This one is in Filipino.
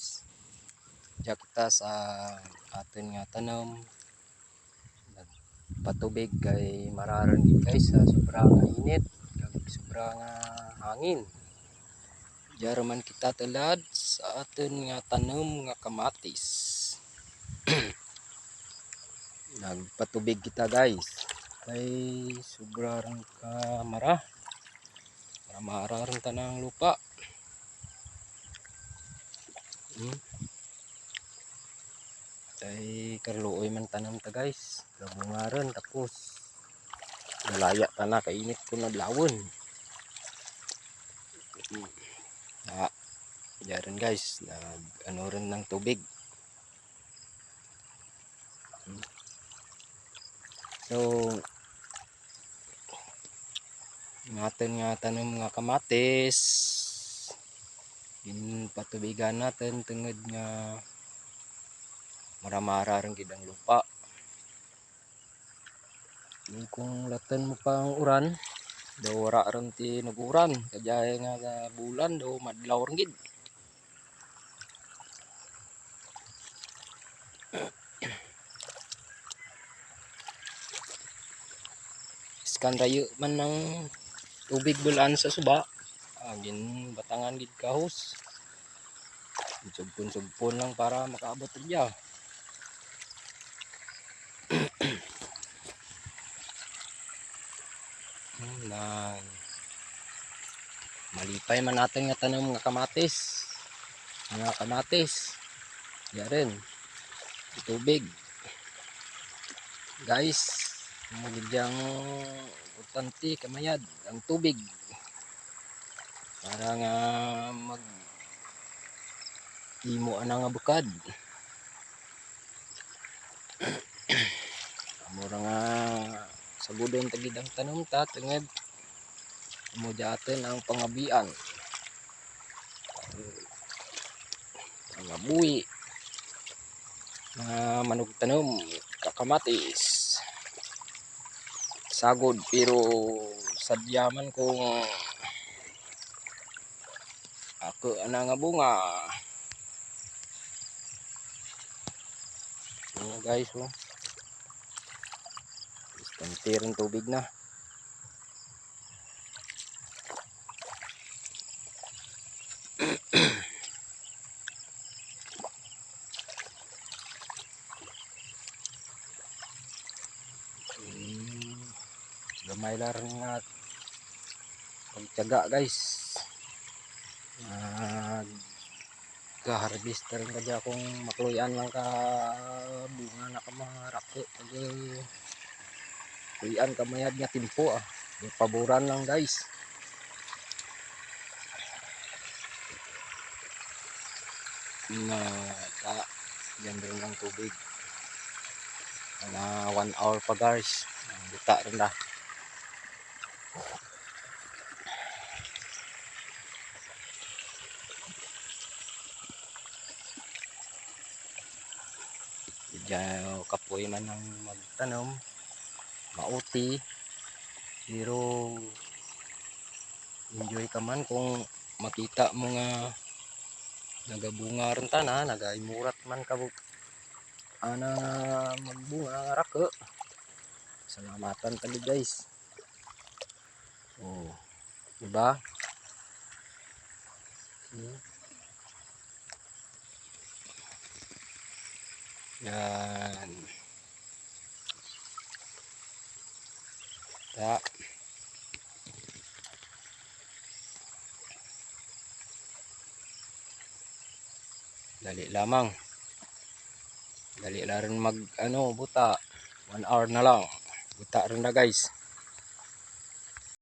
guys. Diya kita sa atin nga tanom. Patubig kay mararan guys sa sobrang init, sobrang hangin. Diya raman kita talad sa atin nga tanom nga kamatis. Nagpatubig kita guys. Kay sobrang kamara. Mararan tanang lupa. Kay karluoy man tanam ta guys, gabungaran tapos nalaya tanah kainit ko na blawon. Diyan guys, nag ano rin ng tubig. So natin nga tanong nga kamatis, patubigan natin tungod nga maramara rin gidang lupa. Kung latan mo pang uran, daw wara rin ti naguran, kaya nga bulan daw madlaw rin gid. Iskan rayo man ng tubig bulan sa suba, agin batangan gid kahos. Sugpon lang para makaabot riya. Na malipay man natin nga tanom nga kamatis. Nga kamatis. Diya rin. Tubig. Guys, magidyang utanti kamayad ang tubig. Para nga mag imo ana nga bukad. Mura nga sagudon tagid ang tanom ta tungod mo atin ang pangabian. Mga buwi. Mga manug tanom, kakamatis. Sagod pero sadyaman kung ako ana nga bunga. Guys, kantirin tubig na. Gamay lang nga pagtyaga guys. Ka-harvester ka dyan kung makluyan lang ka bunga na ka mga rako. Kuyan ka mayad nga timpo paboran lang guys. Yan rin ng tubig. Na 1 hour pa guys. Buta rin na. Diyan kapoy man ang magtanom. Mauti. Pero enjoy ka man kung makita mo nga nagabunga rin tana, nagaimurat man ka ana magbunga nga rako. Salamatan tali guys. Diba? Yan. Ya. Dali lamang. Dali lang rin mag buta. 1 hour na lang. Buta rin na guys.